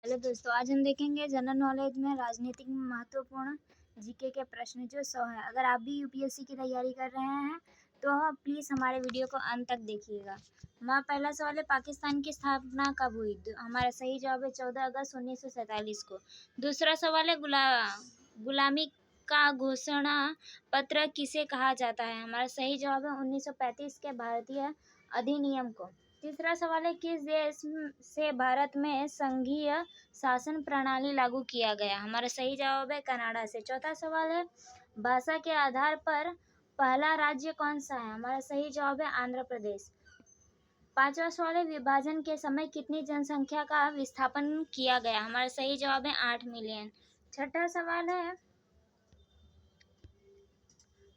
Hello दोस्तों, आज हम देखेंगे जनरल नॉलेज में राजनीतिक महत्वपूर्ण जीके के प्रश्न जो 100 है। अगर आप भी यूपीएससी की तैयारी कर रहे हैं तो प्लीज़ हमारे वीडियो को अंत तक देखिएगा। हमारा पहला सवाल है, पाकिस्तान की स्थापना कब हुई? हमारा सही जवाब है 14 अगस्त 1947 को। दूसरा सवाल है, गुलामी का घोषणा पत्र किसे कहा जाता है? हमारा सही जवाब है 1935 के भारतीय अधिनियम को। तीसरा सवाल है, किस देश से भारत में संघीय शासन प्रणाली लागू किया गया? हमारा सही जवाब है कनाडा से। चौथा सवाल है, भाषा के आधार पर पहला राज्य कौन सा है? हमारा सही जवाब है आंध्र प्रदेश। पांचवा सवाल है, विभाजन के समय कितनी जनसंख्या का विस्थापन किया गया? हमारा सही जवाब है 8 मिलियन। छठा सवाल है,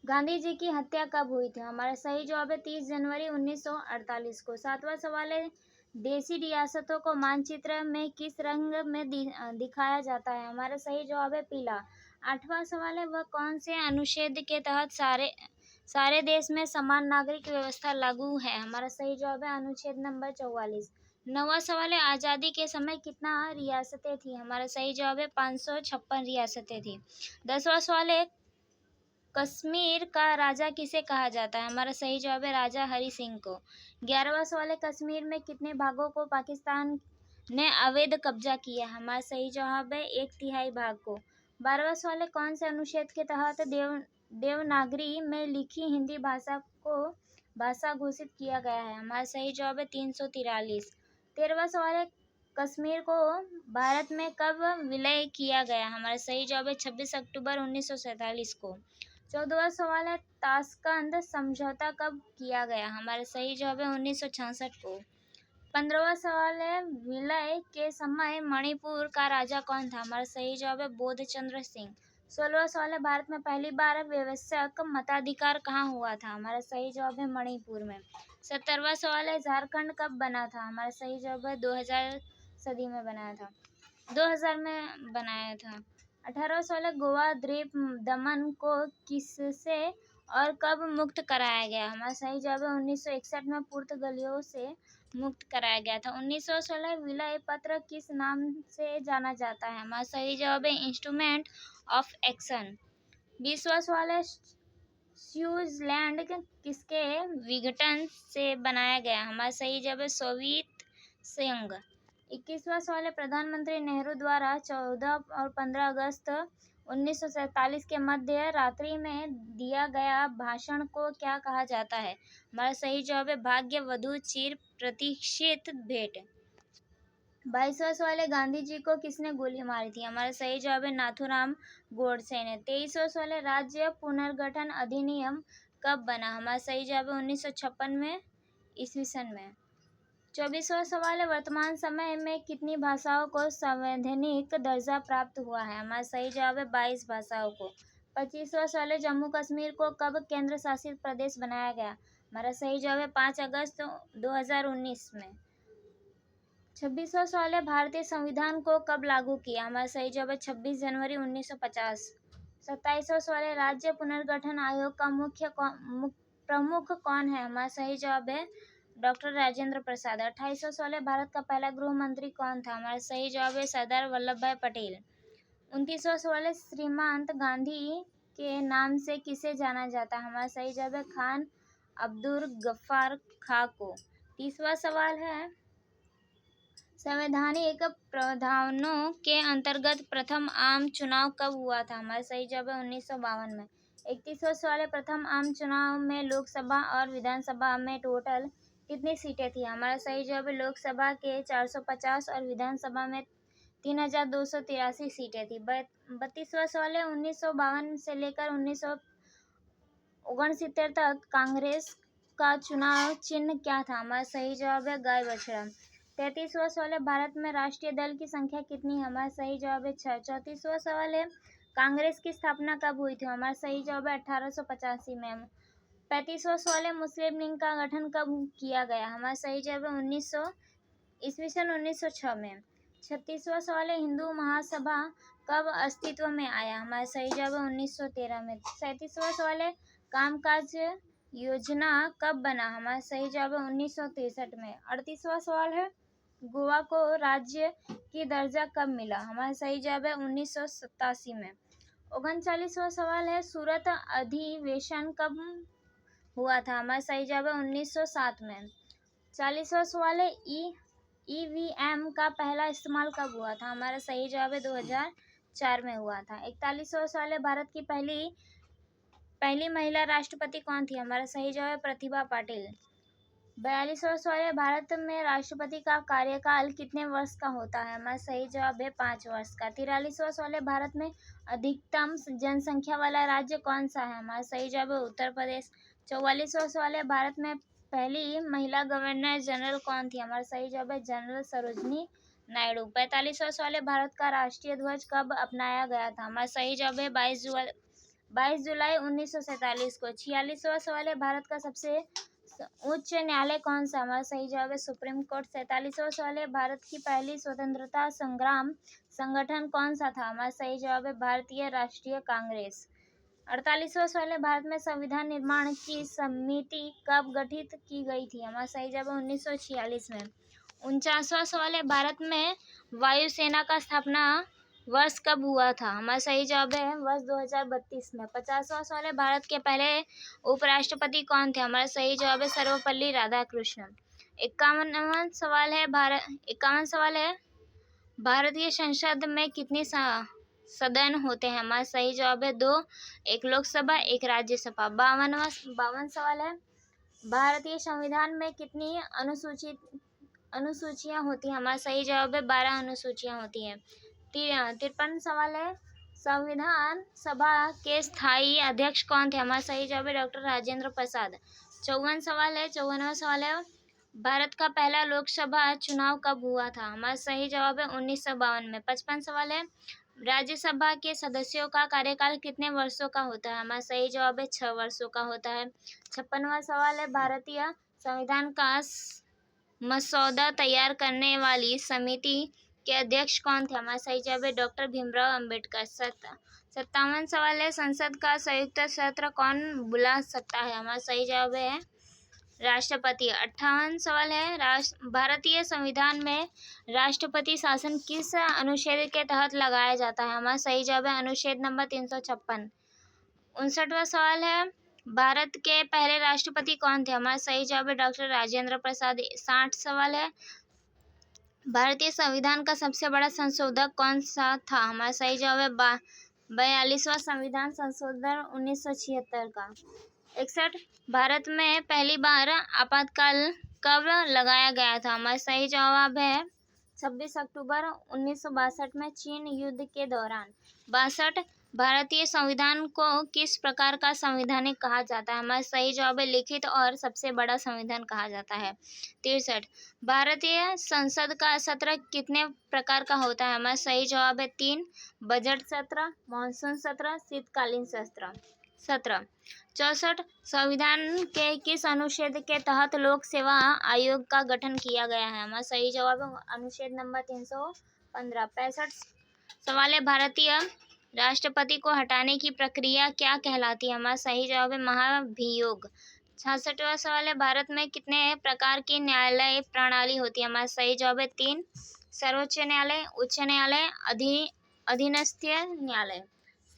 गांधी जी की हत्या कब हुई थी? हमारा सही जवाब है 30 जनवरी 1948 को। सातवां सवाल है, देशी रियासतों को मानचित्र में किस रंग में दिखाया जाता है? हमारा सही जवाब है पीला। आठवां सवाल है, वह कौन से अनुच्छेद के तहत सारे देश में समान नागरिक व्यवस्था लागू है? हमारा सही जवाब है अनुच्छेद नंबर 44। नौवां सवाल है, आज़ादी के समय कितना रियासतें थी? हमारा सही जवाब है 556 रियासतें थी। 10वां सवाल है, कश्मीर का राजा किसे कहा जाता है? हमारा सही जवाब है राजा हरि सिंह को। 11वां सवाल है, कश्मीर में कितने भागों को पाकिस्तान ने अवैध कब्जा किया? हमारा सही जवाब है 1/3 भाग को। 12वां सवाल है, कौन से अनुच्छेद के तहत देवनागरी में लिखी हिंदी भाषा को भाषा घोषित किया गया है? हमारा सही जवाब है 343। 13वां सवाल है, कश्मीर को भारत में कब विलय किया गया? हमारा सही जवाब है 26 अक्टूबर 1947 को। 14वां सवाल है, ताशकंद समझौता कब किया गया? हमारा सही जवाब है 1966 को। 15वां सवाल है, विलय के समय मणिपुर का राजा कौन था? हमारा सही जवाब है बोधचंद्र सिंह। 16वां सवाल है, भारत में पहली बार वयस्क मताधिकार कहाँ हुआ था? हमारा सही जवाब है मणिपुर में। 17वां सवाल है, झारखंड कब बना था? हमारा सही जवाब है 2000 सदी में बनाया था, 2000 में बनाया था। 18वां सवाल है, गोवा द्वीप दमन को किससे और कब मुक्त कराया गया? हमारा सही जवाब है 1961 में पुर्तगालियों से मुक्त कराया गया था। 19वां सवाल है, विलय पत्र किस नाम से जाना जाता है? हमारा सही जवाब है इंस्ट्रूमेंट ऑफ एक्शन। 20वां सवाल है, स्विट्जरलैंड किसके विघटन से बनाया गया? हमारा सही जवाब है सोवियत संघ। 21वां सवाल है, प्रधानमंत्री नेहरू द्वारा 14 और 15 अगस्त 1947 के मध्य रात्रि में दिया गया भाषण को क्या कहा जाता है? हमारा सही जवाब है भाग्य वधु चिर प्रतीक्षित भेंट। 22वां सवाल है, गांधी जी को किसने गोली मारी थी? हमारा सही जवाब है नाथूराम गोडसे ने। 23वां सवाल है, राज्य पुनर्गठन अधिनियम कब बना? हमारा सही जवाब है 1956 में ईस्वी सन में। 24वां सवाल है, वर्तमान समय में कितनी भाषाओं को संवैधानिक दर्जा प्राप्त हुआ है? हमारा सही जवाब है 22 भाषाओं को। 25वां सवाल है, जम्मू कश्मीर को कब केंद्र शासित प्रदेश बनाया गया? हमारा सही जवाब है 5 अगस्त 2019 में। 26वां सवाल है, भारतीय संविधान को कब लागू किया? हमारा सही जवाब है 26 जनवरी 1950। 27वां सवाल है, राज्य पुनर्गठन आयोग का प्रमुख कौन है? हमारा सही जवाब है डॉक्टर राजेंद्र प्रसाद। 28वां सवाल है, भारत का पहला गृह मंत्री कौन था? हमारा सही जवाब है सरदार वल्लभ भाई पटेल। 29वां सवाल है, श्रीमंत गांधी के नाम से किसे जाना जाता है? हमारा सही जवाब है खान अब्दुल गफ्फार खां को। 30वां सवाल है, संवैधानिक प्रावधानों के अंतर्गत प्रथम आम चुनाव कब हुआ था? हमारा सही जवाब है 1952 में। 31वां सवाल है, प्रथम आम चुनाव में लोकसभा और विधानसभा में टोटल कितनी सीटें थी? हमारा सही जवाब है लोकसभा के 450 और विधानसभा में 3283 सीटें थी। 32वां सवाल है, 1952 से लेकर 1969 तक कांग्रेस का चुनाव चिन्ह क्या था? हमारा सही जवाब है गाय बछड़ा। 33वां सवाल है, भारत में राष्ट्रीय दल की संख्या कितनी है? हमारा सही जवाब है 6। 34वां सवाल है, कांग्रेस की स्थापना कब हुई थी? हमारा सही जवाब है 1885 में। 35वां सवाल है, मुस्लिम लीग का गठन कब किया गया? हमारा सही जवाब है 1906 में। 36वां सवाल है, हिंदू महासभा कब अस्तित्व में आया? हमारा सही जवाब है 1913 में। 37वां सवाल है, कामकाज योजना कब बना? हमारा सही जवाब है 1963 में। 38वां सवाल है, गोवा को राज्य की दर्जा कब मिला? हमारा सही जवाब है 1987 में। 39वां सवाल है, सूरत अधिवेशन कब हुआ था? हमारा सही जवाब है 1907 में। 40वां सवाल है, ईवीएम का पहला इस्तेमाल कब हुआ था? हमारा सही जवाब है 2004 में हुआ था। 41वां सवाल है, भारत की पहली महिला राष्ट्रपति कौन थी? हमारा सही जवाब है प्रतिभा पाटिल। 42वां सवाल है, भारत में राष्ट्रपति का कार्यकाल कितने वर्ष का होता है? हमारा सही जवाब है 5 वर्ष का। 43वां सवाल है, भारत में अधिकतम जनसंख्या वाला राज्य कौन सा है? हमारा सही जवाब है उत्तर प्रदेश। 44वां सवाल है, भारत में पहली महिला गवर्नर जनरल कौन थी? हमारा सही जवाब है जनरल सरोजनी नायडू। 45वां सवाल है, भारत का राष्ट्रीय ध्वज कब अपनाया गया था? हमारा सही जवाब है 22 जुलाई 1947 को। 46वां सवाल है, भारत का सबसे उच्च न्यायालय कौन सा? हमारा सही जवाब है सुप्रीम कोर्ट। 47वां सवाल है, भारत की पहली स्वतंत्रता संग्राम संगठन कौन सा था? हमारा सही जवाब है भारतीय राष्ट्रीय कांग्रेस। 48वां सवाल है, भारत में संविधान निर्माण की समिति कब गठित की गई थी? हमारा सही जवाब है 1946 में। 49वां सवाल है, भारत में वायुसेना का स्थापना वर्ष कब हुआ था? हमारा सही जवाब है वर्ष 2032 में। 50वां सवाल है, भारत के पहले उपराष्ट्रपति कौन थे? हमारा सही जवाब है सर्वपल्ली राधाकृष्णन। 51वां सवाल है, भारतीय संसद में कितनी सदन होते हैं? हमारा सही जवाब है 2, एक लोकसभा एक राज्यसभा। 52वां सवाल है, भारतीय संविधान में कितनी अनुसूचियां होती हैं? हमारा सही जवाब है 12 अनुसूचियां होती हैं। 53 सवाल है, संविधान सभा के स्थायी अध्यक्ष कौन थे? हमारा सही जवाब है डॉक्टर राजेंद्र प्रसाद। 54वां सवाल है, भारत का पहला लोकसभा चुनाव कब हुआ था? हमारा सही जवाब है 1952 में। 55 सवाल है, राज्यसभा के सदस्यों का कार्यकाल कितने वर्षों का होता है? हमारा सही जवाब है 6 वर्षों का होता है। 56वां सवाल है, भारतीय संविधान का मसौदा तैयार करने वाली समिति के अध्यक्ष कौन थे? हमारा सही जवाब है डॉक्टर भीमराव अंबेडकर। 57वां सवाल है, संसद का संयुक्त सत्र कौन बुला सकता है? हमारा सही जवाब है राष्ट्रपति। 58वां सवाल है, भारतीय संविधान में राष्ट्रपति शासन किस अनुच्छेद के तहत लगाया जाता है? हमारा सही जवाब है अनुच्छेद नंबर 356। 59वां सवाल है, भारत के पहले राष्ट्रपति कौन थे? हमारा सही जवाब है डॉक्टर राजेंद्र प्रसाद। 60 सवाल है, भारतीय संविधान का सबसे बड़ा संशोधक कौन सा था? हमारा सही जवाब है 42वां संविधान संशोधन 1976 का। 61, भारत में पहली बार आपातकाल कब लगाया गया था? हमारा सही जवाब है 26 अक्टूबर 1962 में चीन युद्ध के दौरान। 62, भारतीय संविधान को किस प्रकार का संवैधानिक कहा जाता है? हमारा सही जवाब है लिखित और सबसे बड़ा संविधान कहा जाता है। 63, भारतीय संसद का सत्र कितने प्रकार का होता है? हमारा सही जवाब है 3, बजट सत्र, मानसून सत्र, शीतकालीन सत्र। 64, संविधान के किस अनुच्छेद के तहत लोक सेवा आयोग का गठन किया गया है? हमारा सही जवाब है अनुच्छेद नंबर 315। 65 सवाल है, भारतीय राष्ट्रपति को हटाने की प्रक्रिया क्या कहलाती है? हमारा सही जवाब है महाभियोग। 66वां सवाल है, भारत में कितने प्रकार की न्यायालय प्रणाली होती है? हमारा सही जवाब है 3, सर्वोच्च न्यायालय, उच्च न्यायालय, अधीनस्थ न्यायालय।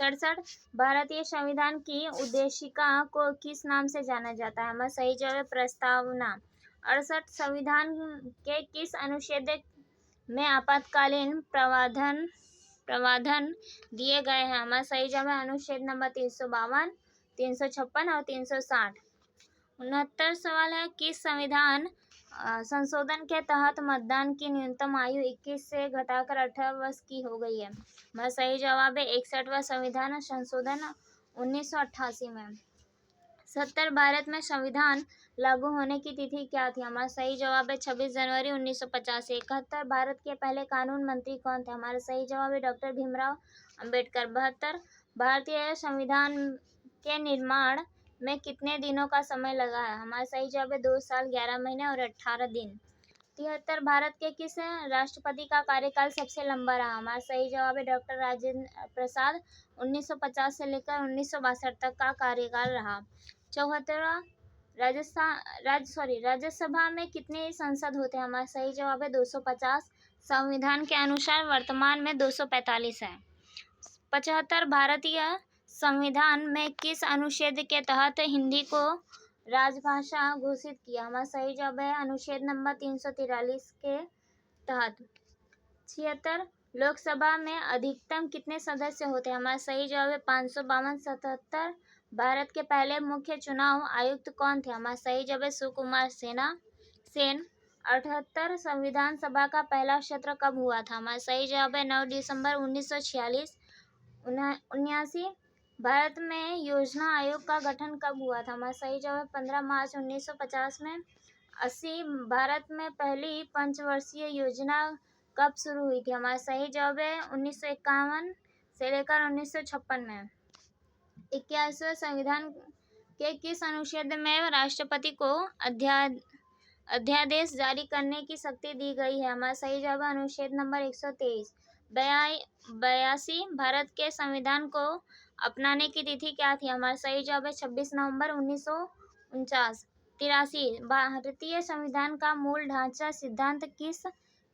67, भारतीय संविधान की उद्देशिका को किस नाम से जाना जाता है? हमारा सही जवाब है प्रस्तावना। 68, संविधान के किस अनुच्छेद में आपातकालीन प्रावधान दिए गए हैं? हमारा सही जवाब है अनुच्छेद नंबर 352, 356 और 360। 69 सवाल है, किस संविधान संशोधन के तहत मतदान की न्यूनतम आयु 21 से घटाकर 18 वर्ष की हो गई है? हमारा सही जवाब है 61वां संविधान संशोधन 1988 में। 70, भारत में संविधान लागू होने की तिथि क्या थी? हमारा सही जवाब है 26 जनवरी 1950। 71, भारत के पहले कानून मंत्री कौन थे? हमारा सही जवाब है डॉक्टर भीमराव अंबेडकर। 72, भारतीय संविधान के निर्माण में कितने दिनों का समय लगा है? हमारा सही जवाब है 2 साल 11 महीने और 18 दिन। 73, भारत के किस राष्ट्रपति का कार्यकाल सबसे लंबा रहा? हमारा सही जवाब है डॉक्टर राजेंद्र प्रसाद। 1950 से लेकर 1962 तक का कार्यकाल रहा। 74, राज्यसभा में कितने संसद होते हैं? हमारा सही जवाब है 250। संविधान के अनुसार वर्तमान में 245 है। 75 भारतीय संविधान में किस अनुच्छेद के तहत हिंदी को राजभाषा घोषित किया? हमारा सही जवाब है अनुच्छेद नंबर 343 के तहत। 76 लोकसभा में अधिकतम कितने सदस्य होते हैं? हमारा सही जवाब है 552। 77 भारत के पहले मुख्य चुनाव आयुक्त कौन थे? हमारा सही जवाब है सुकुमार सेन। 78 संविधान सभा का पहला सत्र कब हुआ था? हमारा सही जवाब है 9 दिसंबर 1946। 79 भारत में योजना आयोग का गठन कब हुआ था? हमारा सही जवाब है 15 मार्च 1950 में। 80 भारत में पहली पंचवर्षीय योजना कब शुरू हुई थी? हमारा सही जवाब है 1951 से लेकर 1956 में। 81वें संविधान के किस अनुच्छेद में राष्ट्रपति को अध्यादेश जारी करने की शक्ति दी गई है? हमारा सही जवाब है अनुच्छेद नंबर 123। 82 भारत के संविधान को अपनाने की तिथि क्या थी? हमारा सही जवाब है 26 नवंबर 1949। 83 भारतीय संविधान का मूल ढांचा सिद्धांत किस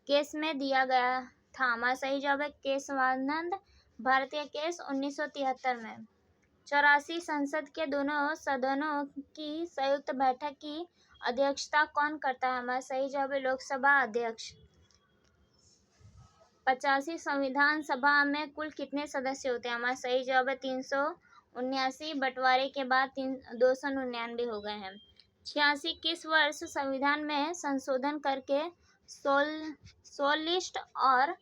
केस में दिया गया था? हमारा सही जवाब है केशवानंद भारतीय केस 1973 में। 84 संसद के दोनों सदनों की संयुक्त बैठक की अध्यक्षता कौन करता है? हमारा सही जवाब है लोकसभा अध्यक्ष। 85 संविधान सभा में कुल कितने सदस्य होते हैं? हमारा सही जवाब है 379। बंटवारे के बाद 299 हो गए हैं। 86 किस वर्ष संविधान में संशोधन करके सोशलिस्ट और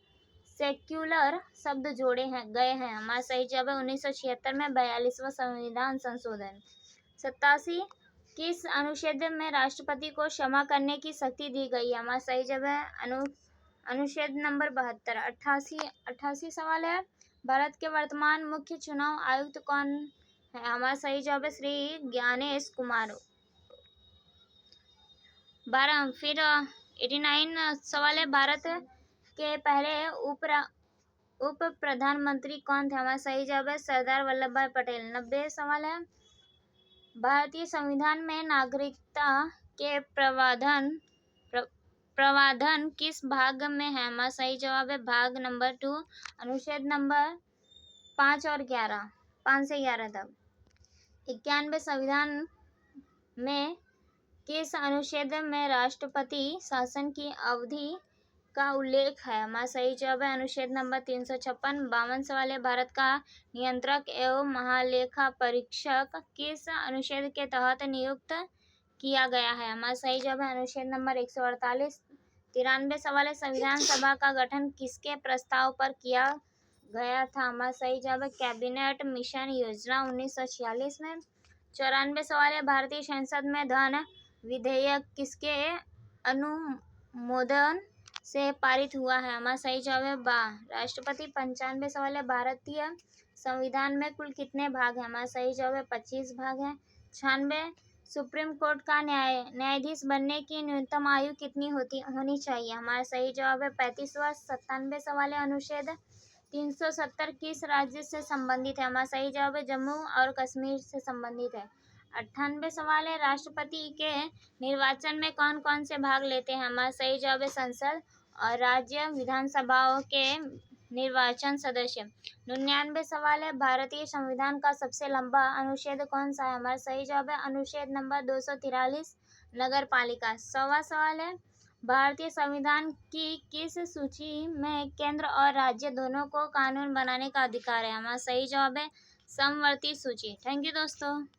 सेक्युलर शब्द जोड़े गए हैं? हमारा सही जवाब है 1976 में 42वां संविधान संशोधन। 87 किस अनुच्छेद में राष्ट्रपति को क्षमा करने की शक्ति दी गई है? हमारा सही जवाब है अनुच्छेद नंबर 72। 88 सवाल है भारत के वर्तमान मुख्य चुनाव आयुक्त कौन है? हमारा सही जवाब है श्री ज्ञानेश कुमार। 89 सवाल है भारत के पहले उप प्रधानमंत्री कौन थे? हमारा सही जवाब है सरदार वल्लभ भाई पटेल। 90 सवाल है भारतीय संविधान में नागरिकता के प्रावधान किस भाग में है? हमारा सही जवाब है भाग नंबर 2 अनुच्छेद नंबर 5 से 11 तक। 91 संविधान में किस अनुच्छेद में राष्ट्रपति शासन की अवधि का उल्लेख है? हमारा सही जवाब है अनुच्छेद नंबर 356। 52 सवाल है भारत का नियंत्रक एवं महालेखा परीक्षक किस अनुच्छेद के तहत नियुक्त किया गया है? हमारा सही जवाब है अनुच्छेद नंबर 148। 93 सवाल है संविधान सभा का गठन किसके प्रस्ताव पर किया गया था? हमारा सही जवाब है कैबिनेट मिशन योजना 1946 में। 94 सवाल है भारतीय संसद में धन विधेयक किसके अनुमोदन से पारित हुआ है? हमारा सही जवाब है राष्ट्रपति। 95 सवाल है भारतीय संविधान में कुल कितने भाग हैं? हमारा सही जवाब है 25 भाग हैं। 96 सुप्रीम कोर्ट का न्यायाधीश बनने की न्यूनतम आयु कितनी होनी चाहिए? हमारा सही जवाब है 35 वर्ष। 97 सवाल है अनुच्छेद 370 किस राज्य से संबंधित है? हमारा सही जवाब है जम्मू और कश्मीर से संबंधित है। 98 सवाल है राष्ट्रपति के निर्वाचन में कौन कौन से भाग लेते हैं? हमारा सही जवाब है संसद और राज्य विधानसभाओं के निर्वाचन सदस्य। 99 सवाल है भारतीय संविधान का सबसे लंबा अनुच्छेद कौन सा है? हमारा सही जवाब है अनुच्छेद नंबर 243 नगर पालिका। 100वां सवाल है भारतीय संविधान की किस सूची में केंद्र और राज्य दोनों को कानून बनाने का अधिकार है? हमारा सही जवाब है समवर्ती सूची। थैंक यू दोस्तों।